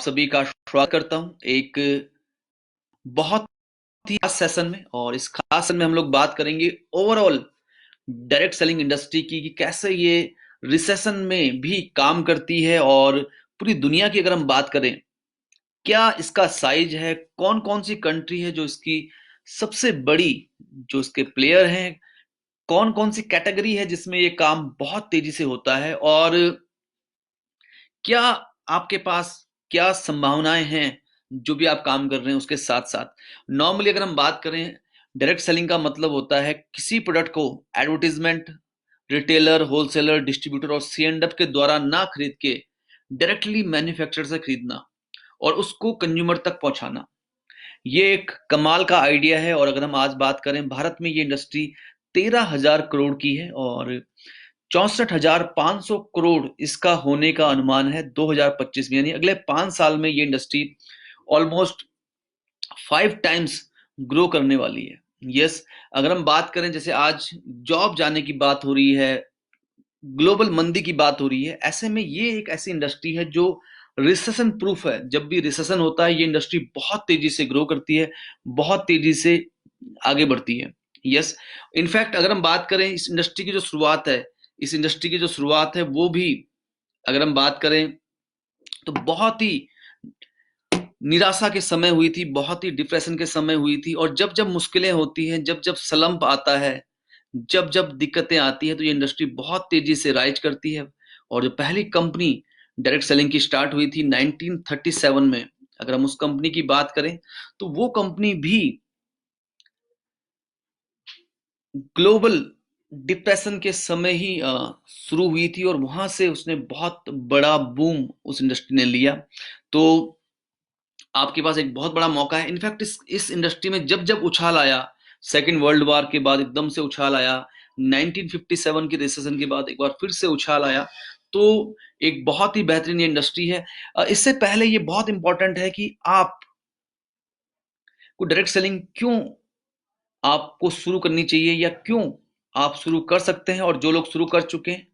सभी का स्वागत करता हूं एक बहुत ही खास सेशन में। और इस खास सेशन में हम लोग बात करेंगे ओवरऑल डायरेक्ट सेलिंग इंडस्ट्री की कि कैसे ये रिसेशन में भी काम करती है। और पूरी दुनिया की अगर हम बात करें, क्या इसका साइज है, कौन कौन सी कंट्री है जो इसकी सबसे बड़ी, जो इसके प्लेयर हैं, कौन कौन सी कैटेगरी है जिसमें ये काम बहुत तेजी से होता है, और क्या आपके पास क्या संभावनाएं हैं जो भी आप काम कर रहे हैं उसके साथ साथ। नॉर्मली अगर हम बात करें, डायरेक्ट सेलिंग का मतलब होता है किसी प्रोडक्ट को एडवर्टीजमेंट, रिटेलर, होलसेलर, डिस्ट्रीब्यूटर और सी एंड एफ के द्वारा ना खरीद के डायरेक्टली मैन्युफैक्चरर से खरीदना और उसको कंज्यूमर तक पहुंचाना। ये एक कमाल का आइडिया है। और अगर हम आज बात करें, भारत में ये इंडस्ट्री 13,000 करोड़ की है और 64,500 करोड़ इसका होने का अनुमान है 2025 में। यानी अगले 5 साल में ये इंडस्ट्री ऑलमोस्ट 5 टाइम्स ग्रो करने वाली है। यस, अगर हम बात करें, जैसे आज जॉब जाने की बात हो रही है, ग्लोबल मंदी की बात हो रही है, ऐसे में ये एक ऐसी इंडस्ट्री है जो रिसेशन प्रूफ है। जब भी रिसेशन होता है ये इंडस्ट्री बहुत तेजी से ग्रो करती है, बहुत तेजी से आगे बढ़ती है। यस, इनफैक्ट अगर हम बात करें इस इंडस्ट्री की जो शुरुआत है, इस इंडस्ट्री की जो शुरुआत है वो भी अगर हम बात करें तो बहुत ही निराशा के समय हुई थी, बहुत ही डिप्रेशन के समय हुई थी। और जब जब मुश्किलें होती हैं, जब जब स्लंप आता है, जब जब दिक्कतें आती हैं, तो ये इंडस्ट्री बहुत तेजी से राइज करती है। और जो पहली कंपनी डायरेक्ट सेलिंग की स्टार्ट हुई थी 1937 में, अगर हम उस कंपनी की बात करें तो वो कंपनी भी ग्लोबल डिप्रेशन के समय ही शुरू हुई थी और वहां से उसने बहुत बड़ा बूम उस इंडस्ट्री ने लिया। तो आपके पास एक बहुत बड़ा मौका है। इनफैक्ट इस इंडस्ट्री में जब जब उछाल आया, सेकेंड वर्ल्ड वॉर के बाद एकदम से उछाल आया, 1957 की रिसेशन के बाद एक बार फिर से उछाल आया, तो एक बहुत ही बेहतरीन ये इंडस्ट्री है। इससे पहले ये बहुत इंपॉर्टेंट है कि आप को डायरेक्ट सेलिंग क्यों आपको शुरू करनी चाहिए या क्यों आप शुरू कर सकते हैं, और जो लोग शुरू कर चुके हैं,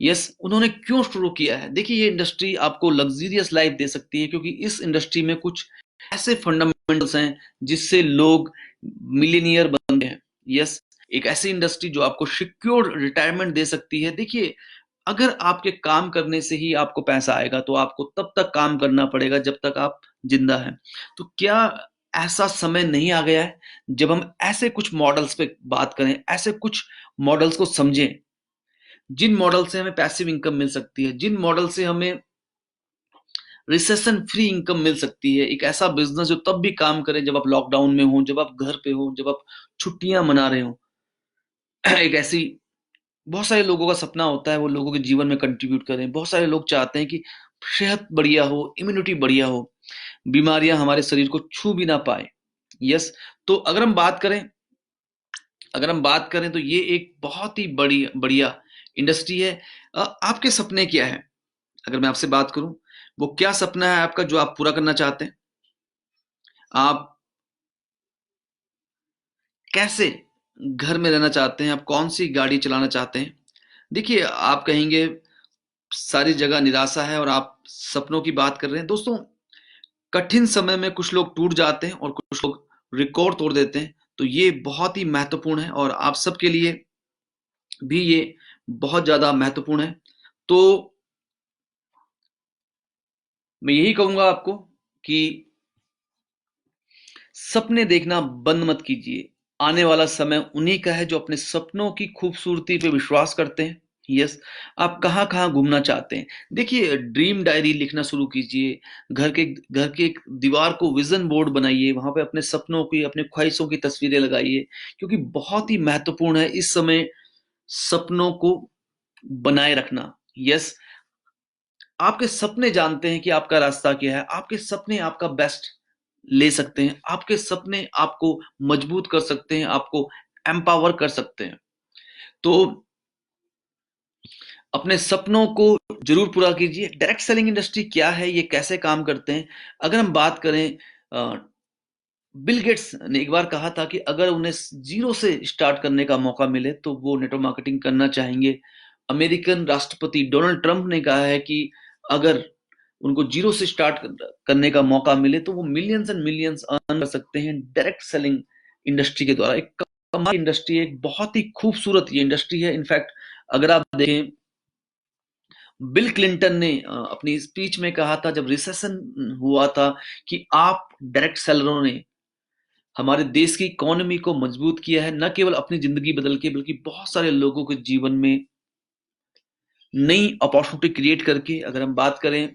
यस, उन्होंने क्यों शुरू किया है। देखिए, ये इंडस्ट्री आपको लग्जरियस लाइफ दे सकती है क्योंकि इस इंडस्ट्री में कुछ ऐसे फंडामेंटल्स हैं जिससे लोग मिलीनियर बनते हैं। यस, एक ऐसी इंडस्ट्री जो आपको सिक्योर रिटायरमेंट दे सकती है। देखिए, अगर आपके काम करने से ही आपको पैसा आएगा तो आपको तब तक काम करना पड़ेगा जब तक आप जिंदा हैं। तो क्या ऐसा समय नहीं आ गया है जब हम ऐसे कुछ मॉडल्स पे बात करें, ऐसे कुछ मॉडल्स को समझें जिन मॉडल से हमें पैसिव इनकम मिल सकती है, जिन मॉडल से हमें रिसेशन फ्री इनकम मिल सकती है। एक ऐसा बिजनेस जो तब भी काम करे जब आप लॉकडाउन में हो, जब आप घर पे हो, जब आप छुट्टियां मना रहे हो। एक ऐसी, बहुत सारे लोगों का सपना होता है वो लोगों के जीवन में कंट्रीब्यूट करें। बहुत सारे लोग चाहते हैं कि सेहत बढ़िया हो, इम्यूनिटी बढ़िया हो, बीमारियां हमारे शरीर को छू भी ना पाए। यस, तो अगर हम बात करें तो ये एक बहुत ही बड़ी बढ़िया इंडस्ट्री है। आपके सपने क्या है? अगर मैं आपसे बात करूं, वो क्या सपना है आपका जो आप पूरा करना चाहते हैं? आप कैसे घर में रहना चाहते हैं? आप कौन सी गाड़ी चलाना चाहते हैं? देखिए, आप कहेंगे सारी जगह निराशा है और आप सपनों की बात कर रहे हैं। दोस्तों, कठिन समय में कुछ लोग टूट जाते हैं और कुछ लोग रिकॉर्ड तोड़ देते हैं। तो ये बहुत ही महत्वपूर्ण है और आप सबके लिए भी ये बहुत ज्यादा महत्वपूर्ण है। तो मैं यही कहूंगा आपको कि सपने देखना बंद मत कीजिए। आने वाला समय उन्हीं का है जो अपने सपनों की खूबसूरती पे विश्वास करते हैं। यस, आप कहाँ कहाँ घूमना चाहते हैं? देखिए, ड्रीम डायरी लिखना शुरू कीजिए। घर के एक दीवार को विजन बोर्ड बनाइए, वहां पे अपने सपनों की, अपने ख्वाहिशों की तस्वीरें लगाइए, क्योंकि बहुत ही महत्वपूर्ण है इस समय सपनों को बनाए रखना। यस, आपके सपने जानते हैं कि आपका रास्ता क्या है। आपके सपने आपका बेस्ट ले सकते हैं, आपके सपने आपको मजबूत कर सकते हैं, आपको एम्पावर कर सकते हैं। तो अपने सपनों को जरूर पूरा कीजिए। डायरेक्ट सेलिंग इंडस्ट्री क्या है, ये कैसे काम करते हैं? अगर हम बात करें, बिल गेट्स ने एक बार कहा था कि अगर उन्हें जीरो से स्टार्ट करने का मौका मिले तो वो नेटवर्क मार्केटिंग करना चाहेंगे। अमेरिकन राष्ट्रपति डोनाल्ड ट्रंप ने कहा है कि अगर उनको जीरो से स्टार्ट करने का मौका मिले तो वो मिलियंस एंड मिलियंस अर्न कर सकते हैं डायरेक्ट सेलिंग इंडस्ट्री के द्वारा। एक कमाल इंडस्ट्री है, एक बहुत ही खूबसूरत ये इंडस्ट्री है। इनफैक्ट अगर आप देखें, बिल क्लिंटन ने अपनी स्पीच में कहा था जब रिसेशन हुआ था कि आप डायरेक्ट सेलरों ने हमारे देश की इकोनॉमी को मजबूत किया है, न केवल अपनी जिंदगी बदल के बल्कि बहुत सारे लोगों के जीवन में नई अपॉर्चुनिटी क्रिएट करके। अगर हम बात करें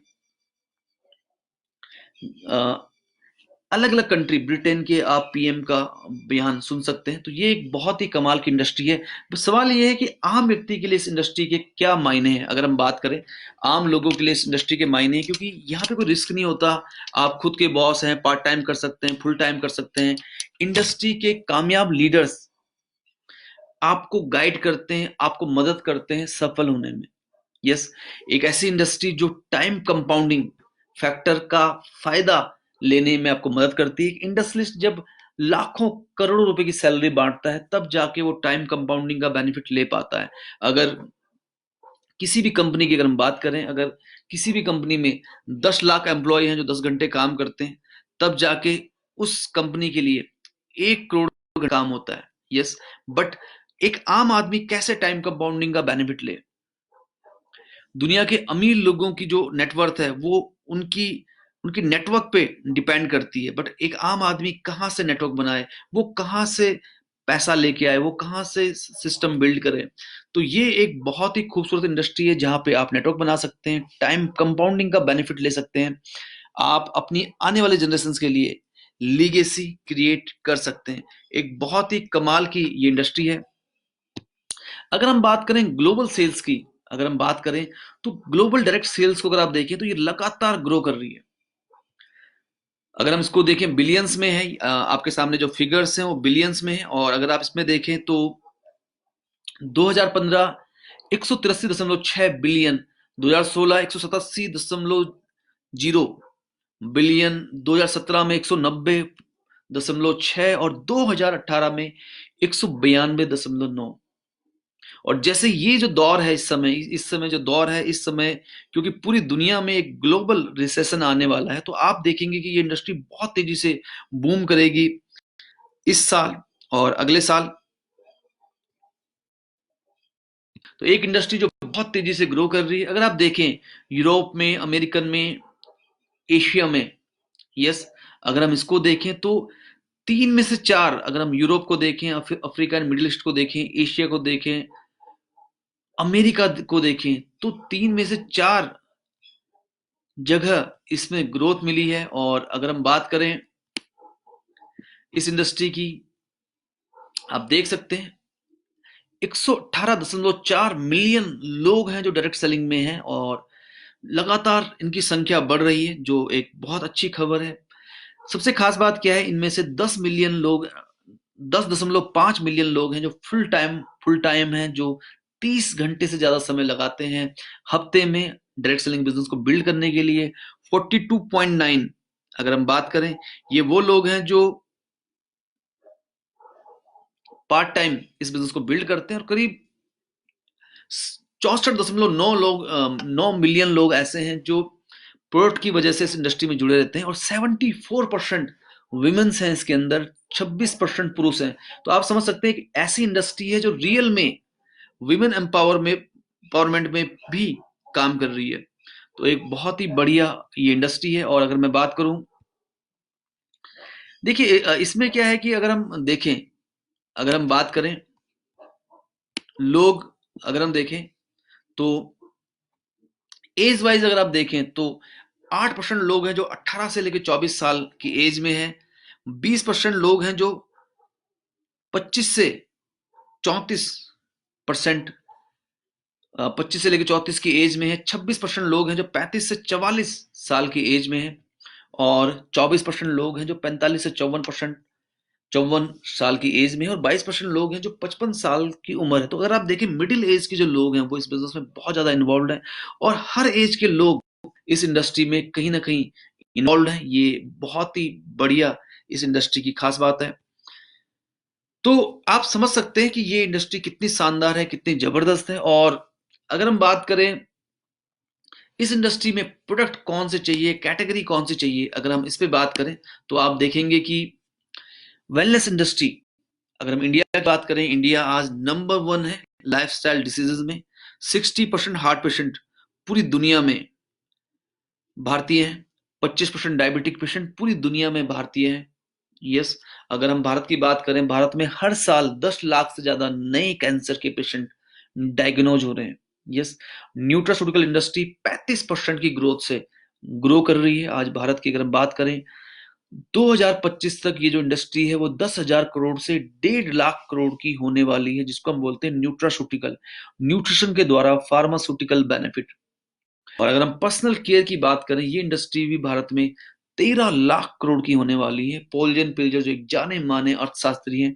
अलग अलग कंट्री, ब्रिटेन के आप पीएम का बयान सुन सकते हैं। तो ये एक बहुत ही कमाल की इंडस्ट्री है। बस सवाल ये है कि आम व्यक्ति के लिए इस इंडस्ट्री के क्या मायने हैं। अगर हम बात करें आम लोगों के लिए इस इंडस्ट्री के मायने हैं, क्योंकि यहाँ पे कोई रिस्क नहीं होता, आप खुद के बॉस हैं, पार्ट टाइम कर सकते हैं, फुल टाइम कर सकते हैं। इंडस्ट्री के कामयाब लीडर्स आपको गाइड करते हैं, आपको मदद करते हैं सफल होने में। यस, एक ऐसी इंडस्ट्री जो टाइम कंपाउंडिंग फैक्टर का फायदा लेने में आपको मदद करती है। इंडस्ट्रियलिस्ट जब लाखों करोड़ों रुपए की सैलरी बांटता है तब जाके वो टाइम कंपाउंडिंग का बेनिफिट ले पाता है। अगर किसी भी कंपनी की अगर हम बात करें, अगर किसी भी कंपनी में 10 लाख एम्प्लॉय हैं जो 10 घंटे काम करते हैं, तब जाके उस कंपनी के लिए 1 करोड़ का काम होता है। यस, बट एक आम आदमी कैसे टाइम कंपाउंडिंग का बेनिफिट ले। दुनिया के अमीर लोगों की जो नेटवर्थ है वो उनकी उनकी नेटवर्क पे डिपेंड करती है, बट एक आम आदमी कहाँ से नेटवर्क बनाए, वो कहाँ से पैसा लेके आए, वो कहाँ से सिस्टम बिल्ड करे। तो ये एक बहुत ही खूबसूरत इंडस्ट्री है जहाँ पे आप नेटवर्क बना सकते हैं, टाइम कंपाउंडिंग का बेनिफिट ले सकते हैं, आप अपनी आने वाले जनरेशन के लिए लीगेसी क्रिएट कर सकते हैं। एक बहुत ही कमाल की ये इंडस्ट्री है। अगर हम बात करें ग्लोबल सेल्स की, अगर हम बात करें तो ग्लोबल डायरेक्ट सेल्स को अगर आप देखें तो ये लगातार ग्रो कर रही है। अगर हम इसको देखें बिलियंस में है, आपके सामने जो फिगर्स हैं वो बिलियंस में है। और अगर आप इसमें देखें तो 2015 183.6 बिलियन, 2016 187.0 बिलियन, 2017 में 190.6 और 2018 में 192.9। और जैसे ये जो दौर है इस समय जो दौर है इस समय, क्योंकि पूरी दुनिया में एक ग्लोबल रिसेशन आने वाला है, तो आप देखेंगे कि ये इंडस्ट्री बहुत तेजी से बूम करेगी इस साल और अगले साल। तो एक इंडस्ट्री जो बहुत तेजी से ग्रो कर रही है। अगर आप देखें यूरोप में, अमेरिकन में, एशिया में, यस, अगर हम इसको देखें तो 3 में से 4, अगर हम यूरोप को देखें, अफ्रीका एंड मिडिल ईस्ट को देखें, एशिया को देखें, अमेरिका को देखें, तो 3 में से 4 जगह इसमें ग्रोथ मिली है। और अगर हम बात करें इस इंडस्ट्री की, आप देख सकते हैं 118.4 मिलियन लोग हैं जो डायरेक्ट सेलिंग में हैं और लगातार इनकी संख्या बढ़ रही है, जो एक बहुत अच्छी खबर है। सबसे खास बात क्या है, इनमें से 10.5 मिलियन लोग हैं जो फुल टाइम हैं, जो 30 घंटे से ज्यादा समय लगाते हैं हफ्ते में डायरेक्ट सेलिंग बिजनेस को बिल्ड करने के लिए। 42.9 अगर हम बात करें, ये वो लोग हैं जो पार्ट टाइम इस बिजनेस को बिल्ड करते हैं। और करीब 64.9 मिलियन लोग ऐसे हैं जो प्रोडक्ट की वजह से इस इंडस्ट्री में जुड़े रहते हैं। और 74% वुमेन्स हैं इसके अंदर, 26% पुरुष हैं। तो आप समझ सकते हैं कि ऐसी इंडस्ट्री है जो रियल में विमेन एम्पावरमेंट में भी काम कर रही है। तो एक बहुत ही बढ़िया ये इंडस्ट्री है। और अगर मैं बात करूं, देखिए इसमें क्या है कि अगर हम देखें, अगर हम बात करें लोग, अगर हम देखें तो एज वाइज अगर आप देखें तो 8% लोग हैं जो 18 से लेकर 24 साल की एज में हैं। 20% लोग हैं जो 25 से 34%, 25 से लेकर 34 की एज में है। 26% लोग हैं जो 35 से 44 साल की एज में है। और 24% लोग हैं जो 45 से 54 साल की एज में है। और 22% लोग हैं जो 55 साल की उम्र है। तो अगर आप देखें मिडिल एज के जो लोग हैं वो इस बिजनेस में बहुत ज्यादा इन्वॉल्व है और हर एज के लोग इस इंडस्ट्री में कहीं ना कहीं इन्वॉल्व है। ये बहुत ही बढ़िया इस इंडस्ट्री की खास बात है। तो आप समझ सकते हैं कि ये इंडस्ट्री कितनी शानदार है, कितनी जबरदस्त है। और अगर हम बात करें इस इंडस्ट्री में प्रोडक्ट कौन से चाहिए, कैटेगरी कौन सी चाहिए, अगर हम इस पे बात करें तो आप देखेंगे कि वेलनेस इंडस्ट्री, अगर हम इंडिया की बात करें, इंडिया आज नंबर वन है लाइफस्टाइल डिसीजेज में। 60% हार्ट पेशेंट पूरी दुनिया में भारतीय हैं। 25% डायबिटिक पेशेंट पूरी दुनिया में भारतीय हैं। यस, अगर हम भारत की बात करें, भारत में हर साल 10 लाख से ज्यादा नए कैंसर के पेशेंट डायग्नोज हो रहे हैं। यस, न्यूट्रास्यूटिकल इंडस्ट्री 35% की ग्रोथ से ग्रो कर रही है आज भारत की। अगर हम बात करें 2025 तक ये जो इंडस्ट्री है वो 10,000 करोड़ से 1.5 लाख करोड़ की होने वाली है, जिसको हम बोलते हैं न्यूट्रास्यूटिकल, न्यूट्रिशन के द्वारा फार्मास्यूटिकल बेनिफिट। और अगर हम पर्सनल केयर की बात करें, ये इंडस्ट्री भी भारत में 13 लाख करोड़ की होने वाली है। पॉल पिल्जर जो एक जाने माने अर्थशास्त्री हैं,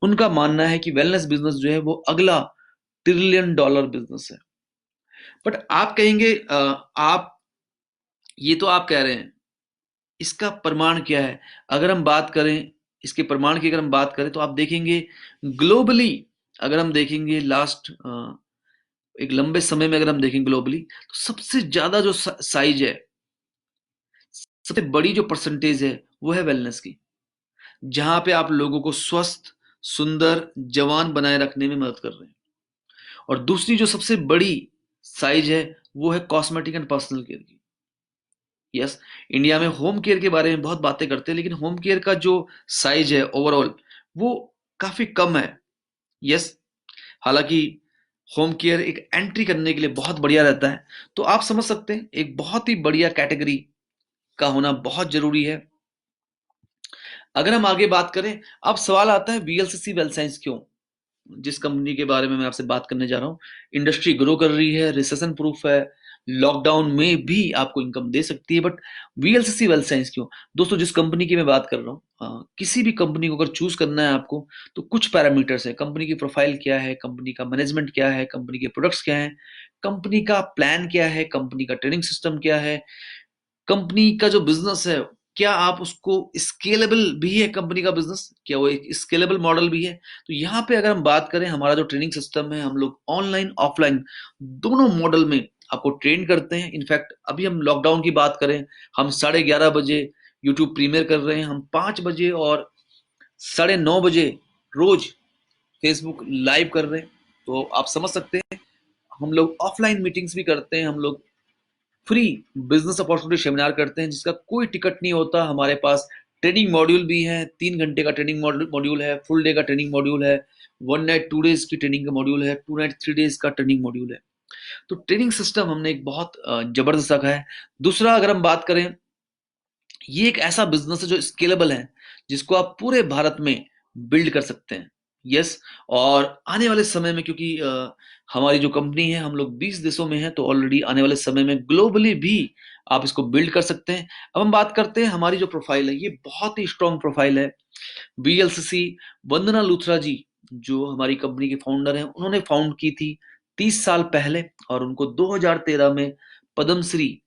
उनका मानना है कि वेलनेस बिजनेस जो है वो अगला $1 ट्रिलियन बिजनेस है। बट आप कहेंगे आप ये तो आप कह रहे हैं, इसका प्रमाण क्या है? अगर हम बात करें इसके प्रमाण की, अगर हम बात करें तो आप देखेंगे ग्लोबली, अगर हम देखेंगे लास्ट एक लंबे समय में अगर हम देखें ग्लोबली, तो सबसे ज्यादा जो साइज है, सबसे बड़ी जो परसेंटेज है वो है वेलनेस की, जहां पे आप लोगों को स्वस्थ, सुंदर, जवान बनाए रखने में मदद कर रहे हैं। और दूसरी जो सबसे बड़ी साइज है वो है कॉस्मेटिक एंड पर्सनल केयर की। यस, इंडिया में होम केयर के बारे में बहुत बातें करते हैं, लेकिन होम केयर का जो साइज है ओवरऑल वो काफी कम है। यस, हालांकि होम केयर एक एंट्री करने के लिए बहुत बढ़िया रहता है। तो आप समझ सकते हैं एक बहुत ही बढ़िया कैटेगरी का होना बहुत जरूरी है। अगर हम आगे बात करें, अब सवाल आता है वीएलसीसी वेल्थ साइंस क्यों, जिस कंपनी के बारे में मैं आपसे बात करने जा रहा हूं, इंडस्ट्री ग्रो कर रही है, रिसेशन प्रूफ है, लॉकडाउन में भी आपको इनकम दे सकती है, बट वीएलसीसी वेल्थ साइंस क्यों? दोस्तों, जिस कंपनी की मैं बात कर रहा हूँ, किसी भी कंपनी को अगर चूज करना है आपको, तो कुछ पैरामीटर्स है। कंपनी की प्रोफाइल क्या है, कंपनी का मैनेजमेंट क्या है, कंपनी के प्रोडक्ट्स क्या है, कंपनी का प्लान क्या है, कंपनी का ट्रेनिंग सिस्टम क्या है, कंपनी का जो बिजनेस है, क्या आप उसको स्केलेबल भी है, कंपनी का बिजनेस क्या वो एक स्केलेबल मॉडल भी है? तो यहाँ पे अगर हम बात करें, हमारा जो ट्रेनिंग सिस्टम है, हम लोग ऑनलाइन ऑफलाइन दोनों मॉडल में आपको ट्रेन करते हैं। इनफैक्ट अभी हम लॉकडाउन की बात करें, हम 11:30 बजे यूट्यूब प्रीमियर कर रहे हैं, हम 5 बजे और 9:30 बजे रोज फेसबुक लाइव कर रहे हैं। तो आप समझ सकते हैं, हम लोग ऑफलाइन मीटिंग्स भी करते हैं, हम लोग फ्री बिजनेस अपॉर्चुनिटी सेमिनार करते हैं जिसका कोई टिकट नहीं होता। हमारे पास ट्रेनिंग मॉड्यूल भी है, 3 घंटे का ट्रेनिंग मॉड्यूल है, फुल डे का ट्रेनिंग मॉड्यूल है, 1 नाइट 2 डेज की ट्रेनिंग का मॉड्यूल है, 2 नाइट 3 डेज का ट्रेनिंग मॉड्यूल है। तो ट्रेनिंग सिस्टम हमने एक बहुत जबरदस्त रखा है। दूसरा, अगर हम बात करें, ये एक ऐसा बिजनेस है जो स्केलेबल है, जिसको आप पूरे भारत में बिल्ड कर सकते हैं। यस, और आने वाले समय में, क्योंकि हमारी जो कंपनी है, हम लोग 20 देशों में हैं, तो ऑलरेडी आने वाले समय में ग्लोबली भी आप इसको बिल्ड कर सकते हैं। अब हम बात करते हैं हमारी जो प्रोफाइल है, ये बहुत ही स्ट्रॉन्ग प्रोफाइल है। वीएलसीसी, वंदना लूथरा जी जो हमारी कंपनी के फाउंडर हैं, उन्होंने फाउंड की थी 30 साल पहले, और उनको 2013 में Padmashri,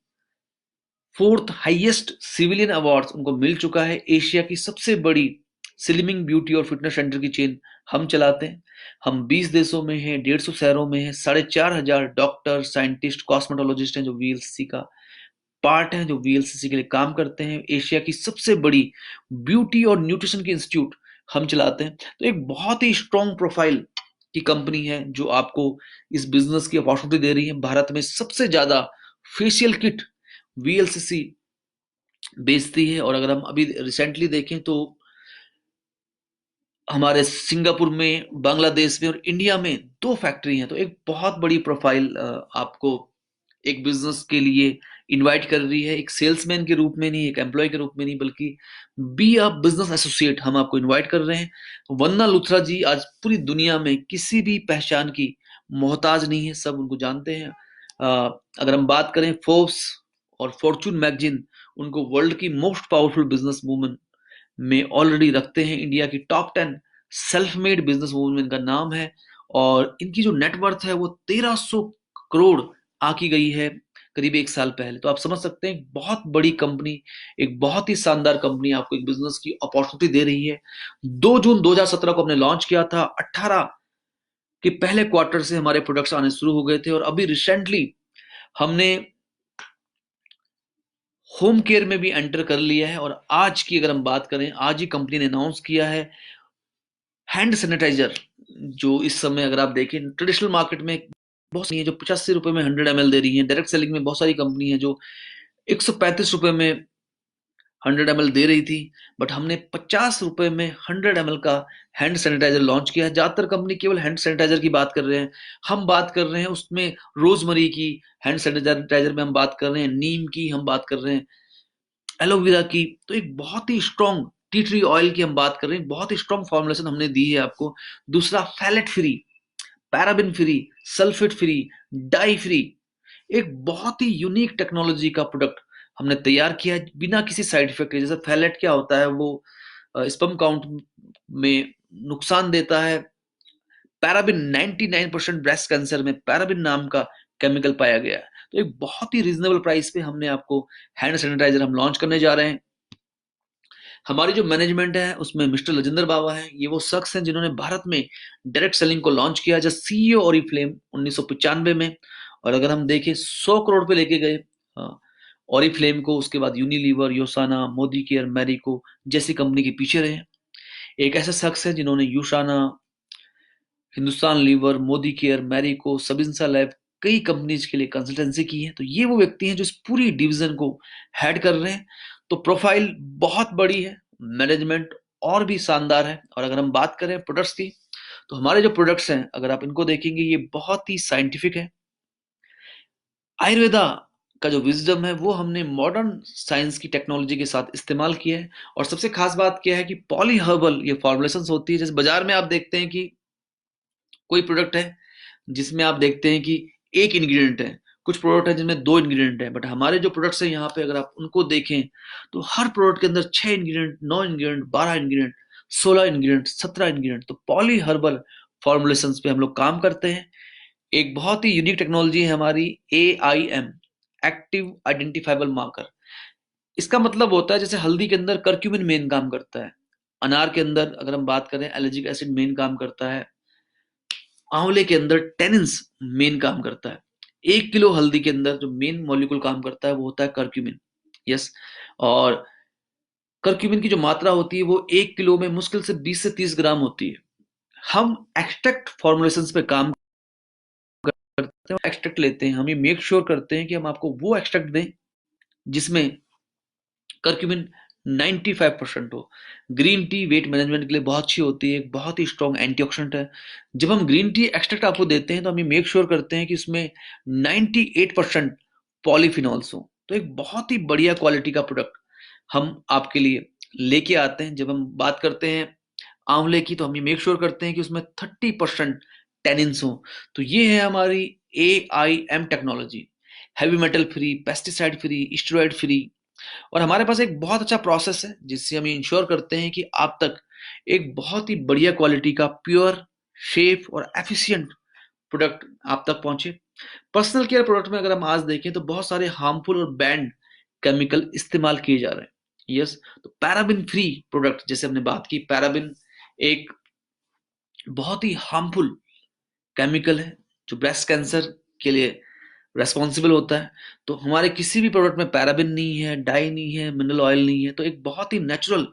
fourth highest civilian awards उनको मिल चुका है। एशिया की सबसे बड़ी स्लिमिंग, ब्यूटी और फिटनेस सेंटर की चेन हम चलाते हैं। हम 20 देशों में हैं, 150 शहरों में हैं, 4,500 डॉक्टर, साइंटिस्ट, कॉस्मेटोलॉजिस्ट हैं जो वीएलसीसी का पार्ट हैं, जो वीएलसीसी के लिए काम करते हैं। एशिया की सबसे बड़ी ब्यूटी और न्यूट्रिशन की इंस्टीट्यूट हम चलाते हैं। तो एक बहुत ही स्ट्रॉन्ग प्रोफाइल की कंपनी है जो आपको इस बिजनेस की अपॉर्चुनिटी दे रही है। भारत में सबसे ज्यादा फेशियल किट वीएलसीसी बेचती है। और अगर हम अभी रिसेंटली देखें तो हमारे सिंगापुर में, बांग्लादेश में और इंडिया में 2 फैक्ट्री हैं। तो एक बहुत बड़ी प्रोफाइल आपको एक बिजनेस के लिए इनवाइट कर रही है, एक सेल्समैन के रूप में नहीं, एक एम्प्लॉय के रूप में नहीं, बल्कि बी अ बिजनेस एसोसिएट हम आपको इनवाइट कर रहे हैं। वंदना लुथरा जी आज पूरी दुनिया में किसी भी पहचान की मोहताज नहीं है, सब उनको जानते हैं। अगर हम बात करें, फोर्ब्स और फॉर्चून मैगजीन उनको वर्ल्ड की मोस्ट पावरफुल बिजनेस वूमन में ऑलरेडी रखते हैं। इंडिया की top 10 self made business woman इनका नाम है, और इनकी जो नेटवर्थ है वो 1300 करोड़ आकी गई है करीब 1 साल पहले। तो आप समझ सकते हैं, बहुत बड़ी कंपनी, एक बहुत ही शानदार कंपनी आपको एक बिजनेस की अपॉर्चुनिटी दे रही है। 2 जून 2017 को हमने लॉन्च किया था। 18 के पहले क्वार्टर से हमारे प्रोडक्ट्स आने शुरू हो गए थे, और अभी रिसेंटली हमने होम केयर में भी एंटर कर लिया है। और आज की अगर हम बात करें, आज ही कंपनी ने अनाउंस किया है हैंड सैनिटाइजर, जो इस समय अगर आप देखें ट्रेडिशनल मार्केट में बहुत सी है जो 85 रुपए में 100 ml दे रही है। डायरेक्ट सेलिंग में बहुत सारी कंपनी है जो 135 रुपए में 100 ml दे रही थी, बट हमने 50 रुपए में 100 ml का हैंड सैनिटाइजर लॉन्च किया है। ज्यादातर कंपनी केवल हैंड सैनिटाइजर की बात कर रहे हैं, हम बात कर रहे हैं उसमें रोजमरी की हैंड सैनिटाइजर में हम बात कर रहे हैं, नीम की हम बात कर रहे हैं, एलोवेरा की। तो एक बहुत ही स्ट्रॉन्ग टी ट्री ऑयल की हम बात कर रहे हैं, बहुत ही स्ट्रॉन्ग फॉर्मुलेशन हमने दी है आपको। दूसरा Fallot free, paraben free, sulphate free, die free, एक बहुत ही यूनिक टेक्नोलॉजी का प्रोडक्ट हमने तैयार किया है बिना किसी साइड इफेक्ट के। जैसे फैलेट क्या होता है, वो स्पर्म काउंट में नुकसान देता है। पैराबिन 99% ब्रेस्ट कैंसर में पैराबिन नाम का केमिकल पाया गया है। तो एक बहुत ही रीजनेबल प्राइस पे हमने आपको हैंड सैनिटाइजर हम लॉन्च करने जा रहे हैं। हमारी जो मैनेजमेंट है उसमें मिस्टर राजेंद्र बाबा हैं, ये वो शख्स हैं जिन्होंने भारत में डायरेक्ट सेलिंग को लॉन्च किया जब सीईओ ओरिफ्लेम 1995 में। और अगर हम देखें 100 करोड़ पे लेके गए ओरिफ्लेम को, उसके बाद यूनिलीवर, योसाना, मोदी केयर, मैरिको जैसी कंपनी के पीछे रहे। एक ऐसा शख्स है जिन्होंने यूशाना, Hindustan Lever, Modicare, Marico, Sabinsa lab कई कंपनीज के लिए कंसल्टेंसी की है। तो ये वो व्यक्ति हैं जो इस पूरी डिवीजन को हेड कर रहे हैं। तो प्रोफाइल बहुत बड़ी है, मैनेजमेंट और भी शानदार है। और अगर हम बात करें प्रोडक्ट्स की, तो हमारे जो प्रोडक्ट्स हैं अगर आप इनको देखेंगे ये बहुत ही साइंटिफिक है। आयुर्वेदा का जो विजडम है वो हमने मॉडर्न साइंस की टेक्नोलॉजी के साथ इस्तेमाल किया है। और सबसे खास बात क्या है कि पॉली हर्बल ये फॉर्मुलेशंस होती है। जैसे बाजार में आप देखते हैं कि कोई प्रोडक्ट है जिसमें आप देखते हैं कि एक इंग्रेडिएंट है, कुछ प्रोडक्ट है जिनमें दो इंग्रेडिएंट है, बट हमारे जो प्रोडक्ट्स हैं यहाँ पे अगर आप उनको देखें तो हर प्रोडक्ट के अंदर 6 ingredient, 9 ingredient, 12 ingredient, 16 ingredient, 17 ingredient. तो पॉली हर्बल फॉर्मुलेशंस पे हम लोग काम करते हैं। एक बहुत ही यूनिक टेक्नोलॉजी है हमारी AIM, एक्टिव आइडेंटिफाइबल मार्कर। इसका मतलब होता है जैसे हल्दी के अंदर करक्यूमिन मेन काम करता है, अनार के अंदर अगर हम बात करें एलर्जिक एसिड मेन काम करता है, आंवले के अंदर टेनिन्स मेन काम करता है। 1 किलो हल्दी के अंदर जो मेन मॉलिक्यूल काम करता है वो होता है करक्यूमिन। यस। और करक्यूमिन की जो मात्रा होती है वो 1 किलो में मुश्किल से 20 से 30 ग्राम होती है। हम एक्सट्रैक्ट फॉर्मुलेशंस पे काम करते हैं, एक्सट्रैक्ट लेते हैं, हम ये मेक श्योर करते हैं कि हम आपको वो एक्सट्रैक्ट दें जिसमें करक्यूमिन 95% हो। ग्रीन टी वेट मैनेजमेंट के लिए बहुत अच्छी होती है, एक बहुत ही स्ट्रॉन्ग एंटीऑक्सीडेंट है। जब हम ग्रीन टी एक्सट्रैक्ट आपको देते हैं तो हम ये मेक श्योर करते हैं कि इसमें 98% पॉलीफिनॉल्स हो। तो एक बहुत ही बढ़िया क्वालिटी का प्रोडक्ट हम आपके लिए लेके आते हैं। जब हम बात करते हैं आंवले की तो हम ये मेक श्योर करते हैं कि उसमें 30% टेनिन्स हो। तो ये है हमारी AIM technology, heavy metal free, pesticide free, steroid free. और हमारे पास एक बहुत अच्छा प्रोसेस है जिससे हम इंश्योर करते हैं कि आप तक एक बहुत ही बढ़िया क्वालिटी का प्योर, सेफ और एफिशिएंट प्रोडक्ट आप तक पहुंचे। पर्सनल केयर प्रोडक्ट में अगर हम आज देखें तो बहुत सारे हार्मफुल और बैंड केमिकल इस्तेमाल किए जा रहे हैं। यस। तो पैराबिन फ्री प्रोडक्ट जैसे हमने बात की, पैराबिन एक बहुत ही हार्मफुल केमिकल है जो ब्रेस्ट कैंसर के लिए रेस्पॉन्सिबल होता है। तो हमारे किसी भी प्रोडक्ट में पैराबिन नहीं है, डाई नहीं है, मिनरल ऑयल नहीं है। तो एक बहुत ही नेचुरल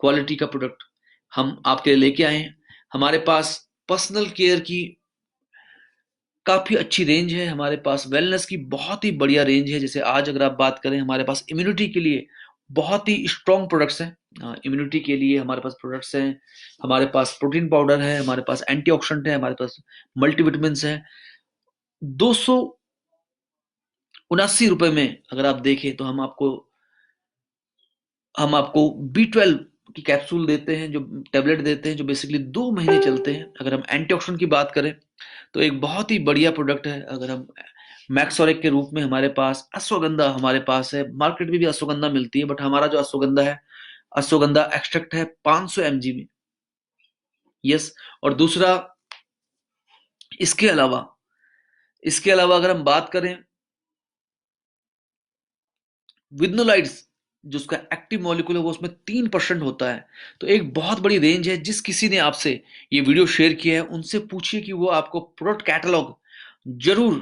क्वालिटी का प्रोडक्ट हम आपके लिए लेके आए हैं। हमारे पास पर्सनल केयर की काफी अच्छी रेंज है, हमारे पास वेलनेस की बहुत ही बढ़िया रेंज है। जैसे आज अगर आप बात करें, हमारे पास इम्यूनिटी के लिए बहुत ही स्ट्रॉन्ग प्रोडक्ट्स हैं। इम्यूनिटी के लिए हमारे पास प्रोडक्ट्स हैं, हमारे पास प्रोटीन पाउडर है, हमारे पास एंटीऑक्सीडेंट है, हमारे पास मल्टीविटामिन है। 279 रुपए में अगर आप देखें तो हम आपको B12 की कैप्सूल देते हैं, जो टेबलेट देते हैं, जो बेसिकली 2 महीने चलते हैं। अगर हम एंटीऑक्सीडेंट की बात करें तो एक बहुत ही बढ़िया प्रोडक्ट है। अगर हम मैक्सोरेक के रूप में हमारे पास अश्वगंधा हमारे पास है, मार्केट में भी अश्वगंधा मिलती है, बट हमारा जो अश्वगंधा है, अश्वगंधा एक्सट्रैक्ट है 500 mg में। यस। और दूसरा, इसके अलावा इसके अलावा अगर हम बात करें विग्नोलाइट्स, जो उसका एक्टिव मॉलिक्यूल है वो उसमें 3% होता है। तो एक बहुत बड़ी रेंज है। जिस किसी ने आपसे ये वीडियो शेयर किया है उनसे पूछिए कि वो आपको प्रोडक्ट कैटलॉग जरूर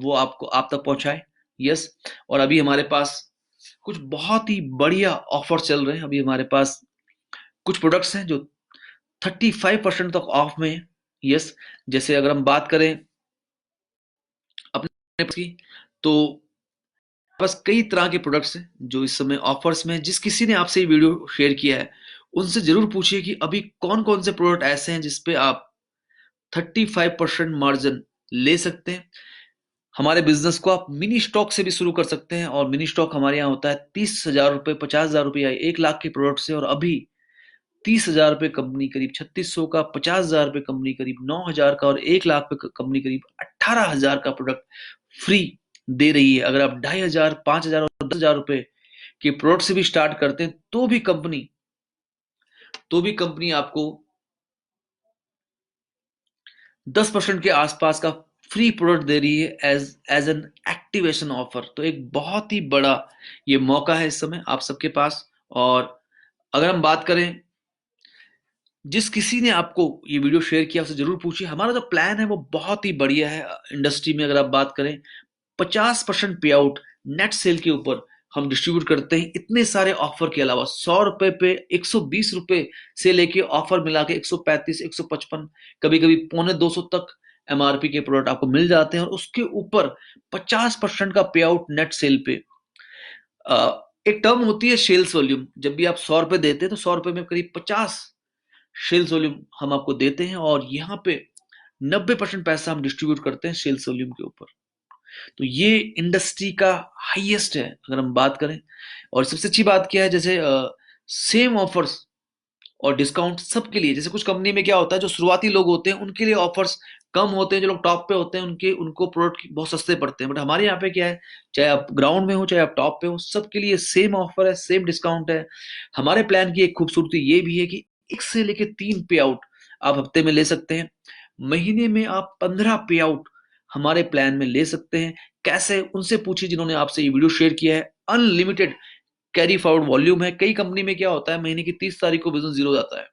वो आपको आप तक पहुंचाए। यस। और अभी हमारे पास कुछ बहुत ही बढ़िया ऑफर चल रहे हैं। अभी हमारे पास कुछ प्रोडक्ट्स हैं जो 35% तक ऑफ में है। यस, जैसे अगर हम बात करें अपने की, तो बस कई तरह के प्रोडक्ट्स हैं जो इस समय ऑफर्स में हैं। जिस किसी ने आपसे ये वीडियो शेयर किया है, उनसे जरूर पूछिए कि अभी कौन कौन से प्रोडक्ट ऐसे हैं जिस पे आप 35% मार्जिन ले सकते हैं। हमारे बिजनेस को आप मिनी स्टॉक से भी शुरू कर सकते हैं, और मिनी स्टॉक हमारे यहाँ होता है 30,000 रुपये, 50,000 रुपये या 1 लाख के प्रोडक्ट से। और अभी 30,000 रुपये कंपनी करीब 3600 का, 50,000 रुपये कंपनी करीब 9,000 का, और 1 लाख पे कंपनी करीब 18,000 का प्रोडक्ट फ्री दे रही है। अगर आप 2,500, 5,000 और 10,000 रुपये के प्रोडक्ट से भी स्टार्ट करते हैं, तो भी कंपनी आपको 10% के आसपास का फ्री प्रोडक्ट दे रही है as as an activation offer. तो एक बहुत ही बड़ा ये मौका है इस समय आप सबके पास। और अगर हम बात करें, जिस किसी ने आपको ये वीडियो शेयर किया, उससे जरूर पूछिए। हमारा जो प्लान है वो बहुत ही बढ़िया है। इंडस्ट्री में अगर आप बात करें, 50% पे आउट नेट सेल के ऊपर हम डिस्ट्रीब्यूट करते हैं। इतने सारे ऑफर के अलावा 100 रुपए पे 120 रुपए से लेके ऑफर मिला के 135, 155, कभी कभी 125 तक एमआरपी के प्रोडक्ट आपको मिल जाते हैं। और उसके ऊपर 50% का पे आउट नेट सेल पे। एक टर्म होती है सेल्स वॉल्यूम। जब भी आप 100 रुपए देते हैं तो 100 रुपए में करीब 50 सेल्स वॉल्यूम हम आपको देते हैं, और यहाँ पे 90% पैसा हम डिस्ट्रीब्यूट करते हैं सेल्स वॉल्यूम के ऊपर। तो ये इंडस्ट्री का हाईएस्ट है अगर हम बात करें। और सबसे अच्छी बात क्या है, जैसे सेम ऑफर्स और डिस्काउंट सबके लिए। जैसे कुछ कंपनी में क्या होता है, जो शुरुआती लोग होते हैं उनके लिए ऑफर्स कम होते हैं, जो लोग टॉप पे होते हैं उनको प्रोडक्ट बहुत सस्ते पड़ते हैं। बट हमारे यहाँ पे क्या है, चाहे आप ग्राउंड में हो चाहे आप टॉप पे हो, सबके लिए सेम ऑफर है, सेम डिस्काउंट है। हमारे प्लान की एक खूबसूरती ये भी है कि 1 से लेके 3 पे आउट आप हफ्ते में ले सकते हैं। महीने में आप 15 पे आउट हमारे प्लान में ले सकते हैं। कैसे, उनसे पूछिए जिन्होंने आपसे ये वीडियो शेयर किया है। अनलिमिटेड कैरी फॉरवर्ड वॉल्यूम है। कई कंपनी में क्या होता है, महीने की 30 तारीख को बिजनेस जीरो जाता है।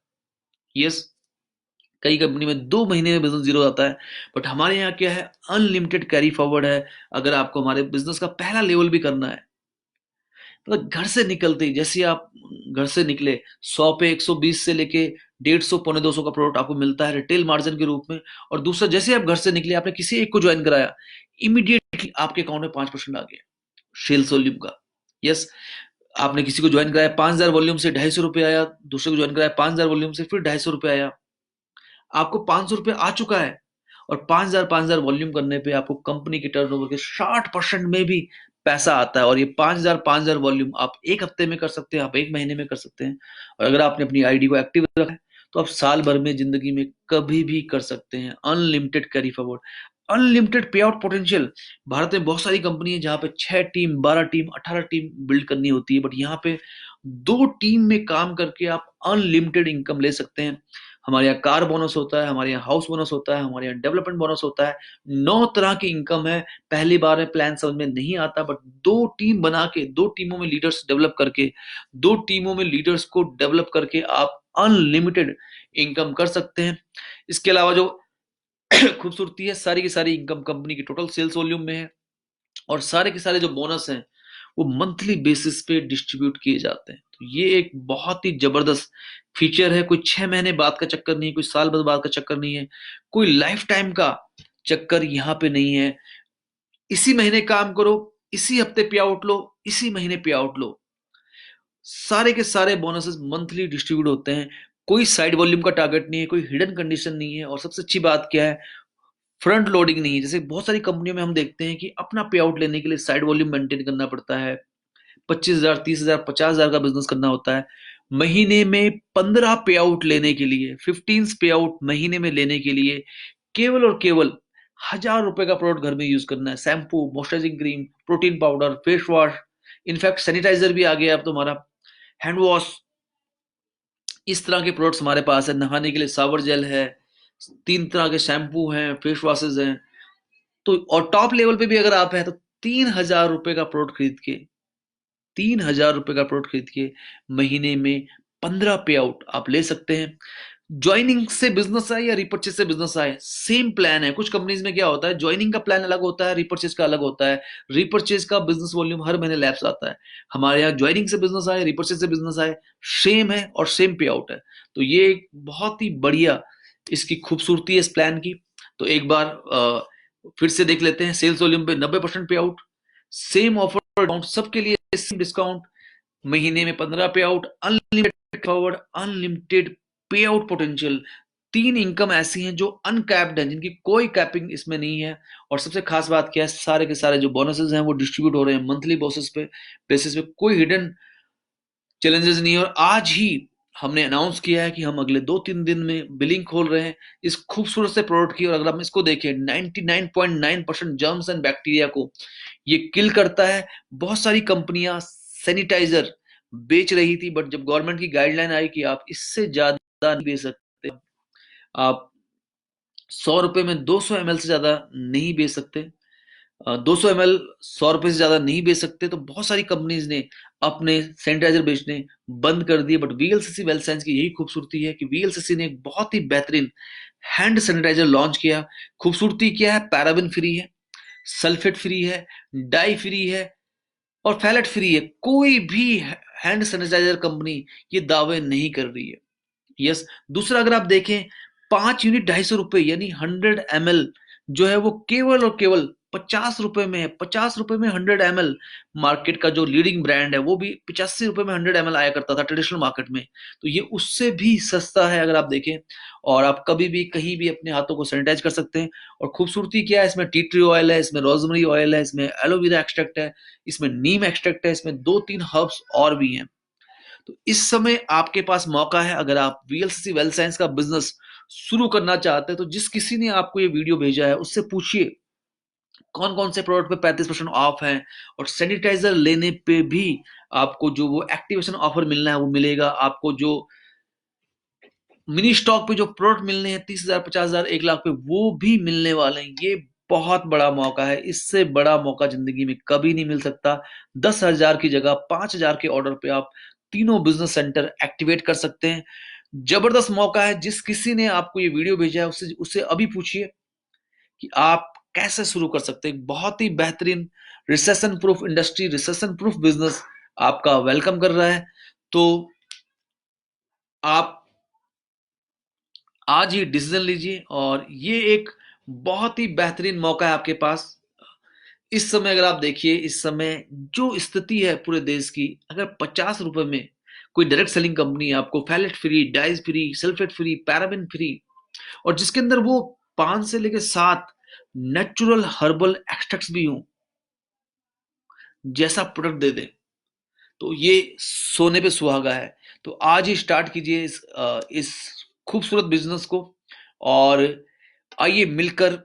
यस, कई कंपनी में 2 महीने में बिजनेस जीरो जाता है। बट हमारे यहाँ क्या है, अनलिमिटेड कैरी फॉरवर्ड है। अगर आपको हमारे बिजनेस का पहला लेवल भी करना है, मतलब घर से निकलते ही, जैसे आप घर से निकले, 100 पे 120 से लेके 150, 150 का प्रोडक्ट आपको मिलता है रिटेल मार्जिन के रूप में। और दूसरा, जैसे आप घर से निकले, आपने किसी एक को ज्वाइन कराया, इमीडिएटली आपके अकाउंट में 5% आ गया सेल्स वॉल्यूम का। यस, आपने किसी को ज्वाइन कराया 5,000 वॉल्यूम से 250 रुपये आया, दूसरे को ज्वाइन कराया 5,000 वॉल्यूम से फिर 250 रुपये आया, आपको 500 रुपये आ चुका है। और 5,000 वॉल्यूम करने पे आपको कंपनी के टर्नओवर के 60% में भी पैसा आता है। और ये 5,000 वॉल्यूम आप एक हफ्ते में कर सकते हैं, आप एक महीने में कर सकते हैं। और अगर आपने अपनी आईडी को एक्टिव रखा है, तो आप साल भर में जिंदगी में कभी भी कर सकते हैं। अनलिमिटेड कैरी फॉरवर्ड, अनलिमिटेड पे आउट पोटेंशियल। भारत में बहुत सारी कंपनी है जहां पे 6 टीम, 12 टीम, 18 टीम बिल्ड करनी होती है। बट यहाँ पे 2 टीम में काम करके आप अनलिमिटेड इनकम ले सकते हैं। हमारे यहाँ कार बोनस होता है, हमारे यहाँ हाउस बोनस होता है, हमारे यहाँ डेवलपमेंट बोनस होता है। 9 तरह की इनकम है। पहली बार में प्लान समझ में नहीं आता, बट 2 टीम बना के, 2 टीमों में लीडर्स डेवलप करके, 2 टीमों में लीडर्स को डेवलप करके आप अनलिमिटेड इनकम कर सकते हैं। इसके अलावा जो खूबसूरती है, सारी की सारी इनकम कंपनी की टोटल सेल्स वॉल्यूम में है। और सारे के सारे जो बोनस हैं वो मंथली बेसिस पे डिस्ट्रीब्यूट किए जाते हैं। तो ये एक बहुत ही जबरदस्त फीचर है। कोई 6 महीने बाद का चक्कर नहीं है, कोई साल भर बाद का चक्कर नहीं है, कोई लाइफ टाइम का चक्कर यहाँ पे नहीं है। इसी महीने काम करो, इसी हफ्ते पे आउट लो, इसी महीने पे आउट लो। सारे के सारे बोनसेस मंथली डिस्ट्रीब्यूट होते हैं। कोई साइड वॉल्यूम का टारगेट नहीं है, कोई हिडन कंडीशन नहीं है। और सबसे अच्छी बात क्या है, फ्रंट लोडिंग नहीं है। जैसे बहुत सारी कंपनियों में हम देखते हैं कि अपना पे आउट लेने के लिए साइड वॉल्यूम मेंटेन करना पड़ता है। 25,000, 30,000, 50,000 का बिजनेस करना होता है। महीने में 15 पे आउट लेने के लिए, 15 पे आउट महीने में लेने के लिए, केवल और केवल 1,000 रुपए का प्रोडक्ट घर में यूज करना है। Shampoo, moisturising cream, protein powder, face wash, in fact sanitiser भी आ गया अब तो हमारा, हैंड वॉश, इस तरह के प्रोडक्ट्स हमारे पास है। नहाने के लिए सावर जेल है, 3 तरह के शैम्पू हैं, फेस वॉशेज हैं। तो और टॉप लेवल पे भी अगर आप हैं तो 3,000 रुपए का प्रोडक्ट खरीद के, 3,000 रुपए का प्रोडक्ट खरीद के महीने में 15 पे आउट आप ले सकते हैं। ज्वाइनिंग से बिजनेस आए या रिपर्चेज से बिजनेस आए, सेम प्लान है। कुछ कंपनीज में क्या होता है, ज्वाइनिंग का प्लान अलग होता है, रिपर्चेज का अलग होता है। रिपर्चेज का बिजनेस वॉल्यूम हर महीने लैप्स आता है। हमारे यहाँ ज्वाइनिंग से बिजनेस आए, रिपर्चेज से बिजनेस आए, सेम है और सेम पे आउट है। तो ये एक बहुत ही बढ़िया इसकी खूबसूरती है इस प्लान की। तो एक बार फिर से देख लेते हैं। सेल्स वॉल्यूम पे 90% पे आउट, सेम ऑफर डिस्काउंट सबके लिए, सेम डिस्काउंट, महीने में 15 पे आउट, अनलिमिटेड फॉरवर्ड, अनलिमिटेड पे आउट पोटेंशियल। तीन इनकम ऐसी हैं जो अनकैप्ड हैं, जिनकी कोई कैपिंग इसमें नहीं है। और सबसे खास बात क्या है, सारे के सारे जो बोनसेस हैं वो डिस्ट्रीब्यूट हो रहे हैं मंथली बेसिस पे, कोई हिडन चैलेंजेस नहीं है। और आज ही हमने अनाउंस किया है कि हम अगले 2-3 दिन में बिलिंग खोल रहे हैं इस खूबसूरत से प्रोडक्ट की। और अगर हम इसको देखें, 99.9% जर्म्स एंड बैक्टीरिया को ये किल करता है। बहुत सारी कंपनियां सैनिटाइजर बेच रही थी, बट जब गवर्नमेंट की गाइडलाइन आई कि आप इससे ज्यादा नहीं बेच सकते, आप 100 रुपए में 200 ml से ज्यादा नहीं बेच सकते, 200 ml 100 रुपए से ज्यादा नहीं बेच सकते, तो बहुत सारी कंपनीज ने अपने सैनिटाइजर बेचने बंद कर दिए। बट वीएलसीसी वेल्थ साइंस की यही खूबसूरती है कि वीएलसीसी ने एक बहुत ही बेहतरीन हैंड सैनिटाइजर लॉन्च किया। खूबसूरती क्या है, पैराबिन फ्री है, सल्फेट फ्री है, डाई फ्री है और फैलेट फ्री है। कोई भी हैंड सैनिटाइजर कंपनी ये दावे नहीं कर रही है। यस। दूसरा, अगर आप देखें, 5 यूनिट 250 रुपए यानी 100 ml जो है वो केवल और केवल 50 रुपए में है। 50 रुपए में 100 ml। मार्केट का जो लीडिंग ब्रांड है वो भी 85 रुपए में 100 ml आया करता था ट्रेडिशनल मार्केट में। तो ये उससे भी सस्ता है अगर आप देखें। और आप कभी भी कहीं भी अपने हाथों को सैनिटाइज कर सकते हैं। और खूबसूरती क्या है, इसमें टी ट्री ऑयल है, इसमें रोजमरी ऑयल है, इसमें एलोवेरा एक्सट्रैक्ट है, इसमें नीम एक्सट्रैक्ट है, इसमें 2-3 हर्ब्स और भी हैं। तो इस समय आपके पास मौका है, अगर आप वीएलसीसी वेल्थ साइंस का बिजनेस शुरू करना चाहते हैं तो जिस किसी ने आपको ये वीडियो भेजा है उससे पूछिए कौन कौन से प्रोडक्ट पे 35% ऑफ है। और सैनिटाइजर लेने पे भी आपको जो वो एक्टिवेशन ऑफर मिलना है वो मिलेगा। आपको जो मिनी स्टॉक पे जो प्रोडक्ट मिलने हैं 30,000, 50,000, 1 लाख पे, वो भी मिलने वाले हैं। ये बहुत बड़ा मौका है, इससे बड़ा मौका जिंदगी में कभी नहीं मिल सकता। 10,000 की जगह 5,000 के ऑर्डर पे आप तीनों बिजनेस सेंटर एक्टिवेट कर सकते हैं। जबरदस्त मौका है। जिस किसी ने आपको ये वीडियो भेजा है उससे उससे अभी पूछिए कि आप कैसे शुरू कर सकते हैं। बहुत ही बेहतरीन recession proof industry, recession proof business आपका वेलकम कर रहा है। तो आप आज ही डिसीजन लीजिए और ये एक बहुत ही बेहतरीन मौका है आपके पास। इस समय अगर आप देखिए, इस समय जो स्थिति है पूरे देश की, अगर 50 रुपए में कोई डायरेक्ट सेलिंग कंपनी आपको phthalate free, dyes free, sulphate free, paraben free और जिसके अंदर वो 5 से लेकर 7 नेचुरल हर्बल एक्सट्रैक्ट्स भी हों, जैसा प्रोडक्ट दे दे, तो ये सोने पे सुहागा है। तो आज ही स्टार्ट कीजिए इस खूबसूरत बिजनेस को और आइए मिलकर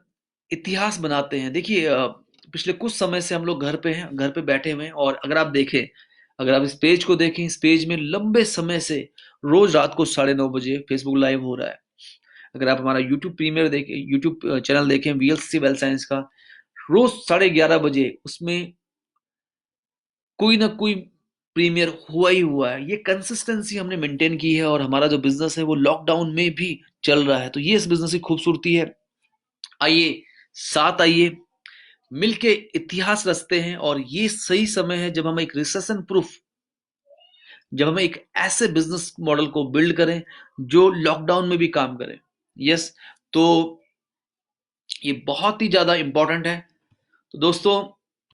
इतिहास बनाते हैं। देखिए, पिछले कुछ समय से हम लोग घर पे हैं, घर पे बैठे हुए हैं। और अगर आप देखें, अगर आप इस पेज को देखें, इस पेज में लंबे समय से रोज रात को 9:30 बजे फेसबुक लाइव हो रहा है। अगर आप हमारा यूट्यूब प्रीमियर देखें, यूट्यूब चैनल देखें वीएलसी वेल्थ साइंस का, रोज 11:30 बजे उसमें कोई ना कोई प्रीमियर हुआ ही हुआ है। ये कंसिस्टेंसी हमने मेंटेन की है और हमारा जो बिजनेस है वो लॉकडाउन में भी चल रहा है। तो ये इस बिजनेस की खूबसूरती है। आइए, साथ आइए, मिलके इतिहास रचते हैं। और ये सही समय है जब हम एक रिसेशन प्रूफ, जब हम एक ऐसे बिजनेस मॉडल को बिल्ड करें जो लॉकडाउन में भी काम करे। यस। तो ये बहुत ही ज्यादा इंपॉर्टेंट है। तो दोस्तों,